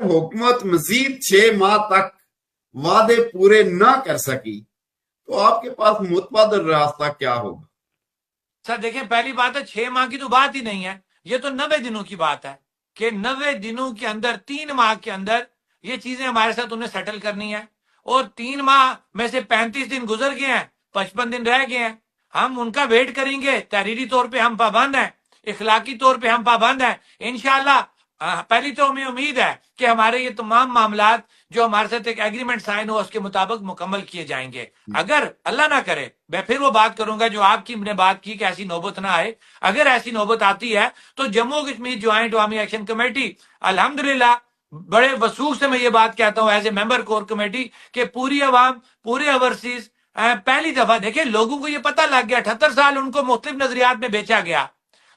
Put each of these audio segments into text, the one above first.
حکومت مزید 6 ماہ تک وعدے پورے نہ کر سکی تو آپ کے پاس متبادل راستہ کیا ہوگا؟ سر دیکھیں، پہلی بات ہے 6 ماہ کی تو بات ہی نہیں ہے، یہ تو 90 دنوں کی بات ہے کہ 90 دنوں کے اندر 3 ماہ کے اندر یہ چیزیں ہمارے ساتھ انہیں سیٹل کرنی ہے، اور 3 ماہ میں سے 35 دن گزر گئے ہیں، 55 دن رہ گئے ہیں، ہم ان کا ویٹ کریں گے۔ تحریری طور پہ ہم پابند ہیں، اخلاقی طور پہ ہم پابند ہیں انشاءاللہ۔ پہلی تو ہمیں امید ہے کہ ہمارے یہ تمام معاملات جو ہمارے ساتھ ایک ایگریمنٹ سائن ہو اس کے مطابق مکمل کیے جائیں گے۔ اگر اللہ نہ کرے، میں پھر وہ بات کروں گا جو آپ کی نے بات کی کہ ایسی نوبت نہ آئے، اگر ایسی نوبت آتی ہے تو جموں کشمیر جوائنٹ عوامی ایکشن کمیٹی الحمدللہ بڑے وثوق سے میں یہ بات کہتا ہوں as a member core committee کہ پوری عوام، پورے اوورسیز پہلی دفعہ دیکھیں لوگوں کو یہ پتہ لگ گیا، 78 سال ان کو مختلف نظریات میں بیچا گیا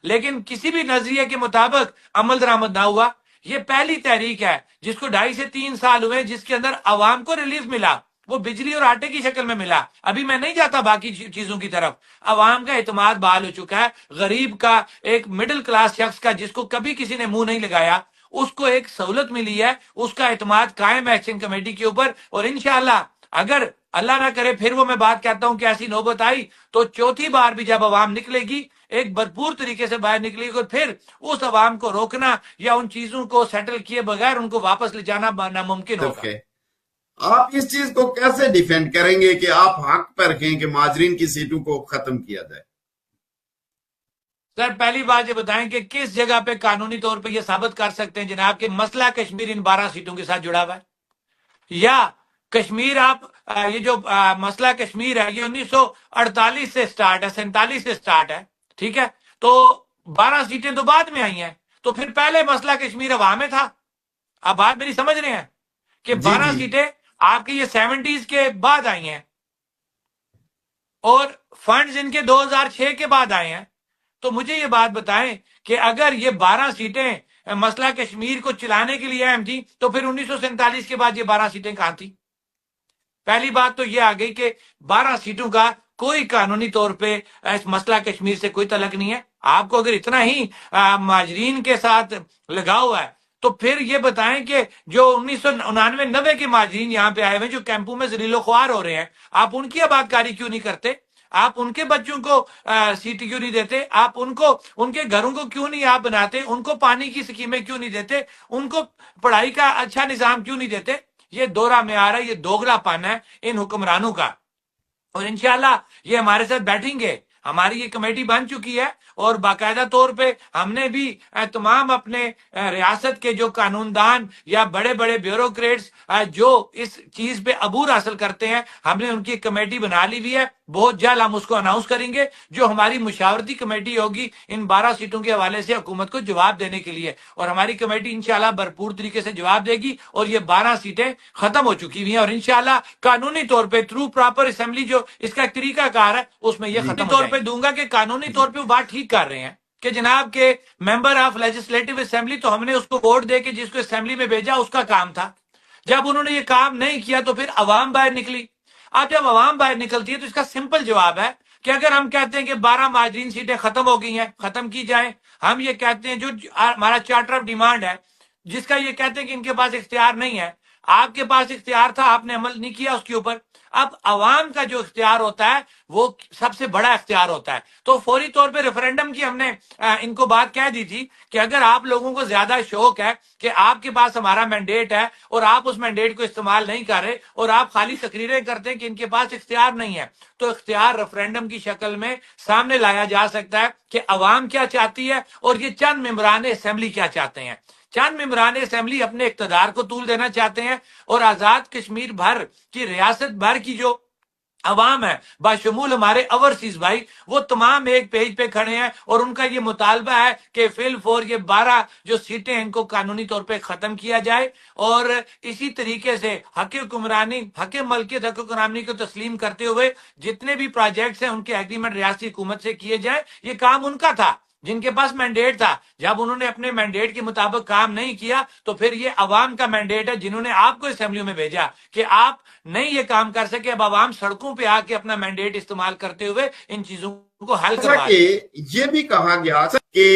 لیکن کسی بھی نظریے کے مطابق عمل درآمد نہ ہوا۔ یہ پہلی تحریک ہے جس کو 2.5 سے 3 سال ہوئے جس کے اندر عوام کو ریلیف ملا، وہ بجلی اور آٹے کی شکل میں ملا۔ ابھی میں نہیں جاتا باقی چیزوں کی طرف، عوام کا اعتماد بحال ہو چکا ہے، غریب کا، ایک مڈل کلاس شخص کا جس کو کبھی کسی نے منہ نہیں لگایا اس کو ایک سہولت ملی ہے، اس کا اعتماد قائم ہے ایکشن کمیٹی کے اوپر۔ اور انشاءاللہ اگر اللہ نہ کرے پھر وہ میں بات کہتا ہوں کہ ایسی نوبت آئی تو چوتھی بار بھی جب عوام نکلے گی ایک بھرپور طریقے سے باہر نکلے گی، اور پھر اس عوام کو روکنا یا ان چیزوں کو سیٹل کیے بغیر ان کو واپس لے جانا ناممکن ہوگا۔ آپ اس چیز کو کیسے ڈیفینڈ کریں گے کہ آپ حق پر رکھیں کہ مہاجرین کی سیٹوں کو ختم کیا جائے؟ سر پہلی بات یہ بتائیں کہ کس جگہ پہ قانونی طور پہ یہ ثابت کر سکتے ہیں جناب کہ مسئلہ کشمیر ان 12 سیٹوں کے ساتھ جڑا ہوا ہے، یا کشمیر آپ یہ جو مسئلہ کشمیر ہے یہ 1948 سے سٹارٹ ہے، 47 سے سٹارٹ ہے، ٹھیک ہے، تو 12 سیٹیں تو بعد میں آئی ہیں، تو پھر پہلے مسئلہ کشمیر عوام میں تھا۔ آپ بات میری سمجھ رہے ہیں کہ 12 سیٹیں آپ کی یہ 70s کے بعد آئی ہیں اور فنڈز ان کے 2006 کے بعد آئے ہیں۔ تو مجھے یہ بات بتائیں کہ اگر یہ 12 سیٹیں مسئلہ کشمیر کو چلانے کے لیے اہم تھی تو پھر 1947 کے بعد یہ 12 سیٹیں کہاں تھی؟ پہلی بات تو یہ آ گئی کہ 12 سیٹوں کا کوئی قانونی طور پہ اس مسئلہ کشمیر سے کوئی تعلق نہیں ہے۔ آپ کو اگر اتنا ہی مہاجرین کے ساتھ لگاؤ ہے تو پھر یہ بتائیں کہ جو 1999 کے مہاجرین یہاں پہ آئے ہوئے جو کیمپوں میں ذلیل و خوار ہو رہے ہیں، آپ ان کی آباد کاری کیوں نہیں کرتے؟ آپ ان کے بچوں کو سیٹ کیوں نہیں دیتے؟ آپ ان کو ان کے گھروں کو کیوں نہیں آپ بناتے؟ ان کو پانی کی سکیمیں کیوں نہیں دیتے؟ ان کو پڑھائی کا اچھا نظام کیوں نہیں دیتے؟ یہ دورہ میں آ رہا ہے، یہ دوگلا پن ہے ان حکمرانوں کا، اور انشاءاللہ یہ ہمارے ساتھ بیٹھیں گے۔ ہماری یہ کمیٹی بن چکی ہے اور باقاعدہ طور پہ ہم نے بھی تمام اپنے ریاست کے جو قانون دان یا بڑے بڑے بیوروکریٹس جو اس چیز پہ عبور حاصل کرتے ہیں، ہم نے ان کی کمیٹی بنا لی ہوئی ہے۔ بہت جلد ہم اس کو اناؤنس کریں گے جو ہماری مشاورتی کمیٹی ہوگی ان 12 سیٹوں کے حوالے سے حکومت کو جواب دینے کے لیے، اور ہماری کمیٹی انشاءاللہ بھرپور طریقے سے جواب دے گی، اور یہ 12 سیٹیں ختم ہو چکی ہوئی ہیں اور انشاءاللہ قانونی طور پہ تھرو پراپر اسمبلی جو اس کا ایک طریقہ کار ہے اس میں یہ ختم طور پہ دوں گا کہ قانونی طور پہ وہ بات ٹھیک کر رہے ہیں کہ جناب کے ممبر آف لیجسلیٹو اسمبلی تو ہم نے اس کو ووٹ دے کے جس کو اسمبلی میں بھیجا اس کا کام تھا، جب انہوں نے یہ کام نہیں کیا تو پھر عوام باہر نکلی۔ اب جب عوام باہر نکلتی ہے تو اس کا سمپل جواب ہے کہ اگر ہم کہتے ہیں کہ 12 مہاجرین سیٹیں ختم ہو گئی ہیں، ختم کی جائیں، ہم یہ کہتے ہیں جو ہمارا چارٹر آف ڈیمانڈ ہے جس کا یہ کہتے ہیں کہ ان کے پاس اختیار نہیں ہے، آپ کے پاس اختیار تھا، آپ نے عمل نہیں کیا اس کے اوپر۔ اب عوام کا جو اختیار ہوتا ہے وہ سب سے بڑا اختیار ہوتا ہے، تو فوری طور پہ ریفرینڈم کی ہم نے ان کو بات کہہ دی تھی کہ اگر آپ لوگوں کو زیادہ شوق ہے کہ آپ کے پاس ہمارا مینڈیٹ ہے اور آپ اس مینڈیٹ کو استعمال نہیں کر رہے اور آپ خالی تقریریں کرتے ہیں کہ ان کے پاس اختیار نہیں ہے، تو اختیار ریفرینڈم کی شکل میں سامنے لایا جا سکتا ہے کہ عوام کیا چاہتی ہے اور یہ چند ممبران اسمبلی کیا چاہتے ہیں۔ چند ممبران اسمبلی اپنے اقتدار کو طول دینا چاہتے ہیں اور آزاد کشمیر بھر کی ریاست بھر کی جو عوام ہے باشمول ہمارے اوورسیز بھائی وہ تمام ایک پیج پہ کھڑے ہیں اور ان کا یہ مطالبہ ہے کہ فی الفور یہ 12 جو سیٹیں ان کو قانونی طور پہ ختم کیا جائے، اور اسی طریقے سے حق حکمرانی، حق ملکیت، حق حکمرانی کو تسلیم کرتے ہوئے جتنے بھی پروجیکٹس ہیں ان کے ایگریمنٹ ریاستی حکومت سے کیے جائیں۔ یہ کام ان کا تھا جن کے پاس مینڈیٹ تھا، جب انہوں نے اپنے مینڈیٹ کے مطابق کام نہیں کیا تو پھر یہ عوام کا مینڈیٹ ہے جنہوں نے آپ کو اسمبلیوں میں بھیجا کہ آپ نہیں یہ کام کر سکے، اب عوام سڑکوں پہ آ کے اپنا مینڈیٹ استعمال کرتے ہوئے ان چیزوں کو حل کروا یہ بھی کہا گیا کہ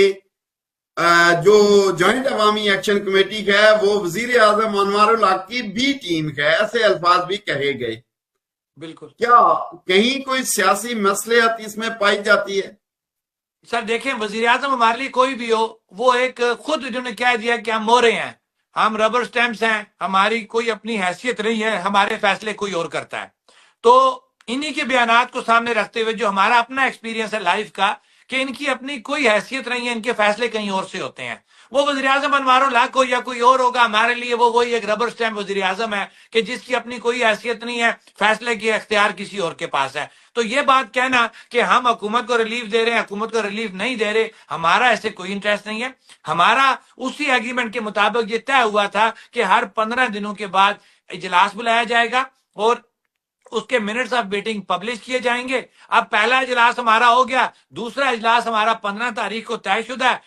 جو جوائنٹ عوامی ایکشن کمیٹی ہے وہ وزیر اعظم انوار الحق کی بھی ٹیم ہے، ایسے الفاظ بھی کہے گئے۔ بالکل کیا کہیں کوئی سیاسی مصلحت اس میں پائی جاتی ہے؟ سر دیکھیں، وزیر اعظم ہمارے لیے کوئی بھی ہو، وہ ایک خود انہوں نے کہہ دیا کہ ہم مورے ہیں، ہم ربر سٹیمپس ہیں، ہماری کوئی اپنی حیثیت نہیں ہے، ہمارے فیصلے کوئی اور کرتا ہے۔ تو انہی کے بیانات کو سامنے رکھتے ہوئے جو ہمارا اپنا ایکسپیرینس ہے لائف کا، کہ ان کی اپنی کوئی حیثیت نہیں ہے، ان کے فیصلے کہیں اور سے ہوتے ہیں۔ وہ وزیر اعظم انوار الحق ہو یا کوئی اور ہوگا، ہمارے لیے وہ وہی ایک ربر سٹیمپ وزیر اعظم ہے کہ جس کی اپنی کوئی حیثیت نہیں ہے، فیصلے کی اختیار کسی اور کے پاس ہے۔ تو یہ بات کہنا کہ ہم حکومت کو ریلیف دے رہے ہیں، حکومت کو ریلیف نہیں دے رہے، ہمارا ایسے کوئی انٹرسٹ نہیں ہے۔ ہمارا اسی ایگریمنٹ کے مطابق یہ طے ہوا تھا کہ ہر 15 دنوں کے بعد اجلاس بلایا جائے گا اور اس کے منٹس آف میٹنگ پبلش کیے جائیں گے۔ اب پہلا اجلاس ہمارا ہو گیا، دوسرا اجلاس ہمارا 15 تاریخ کو طے شدہ ہے،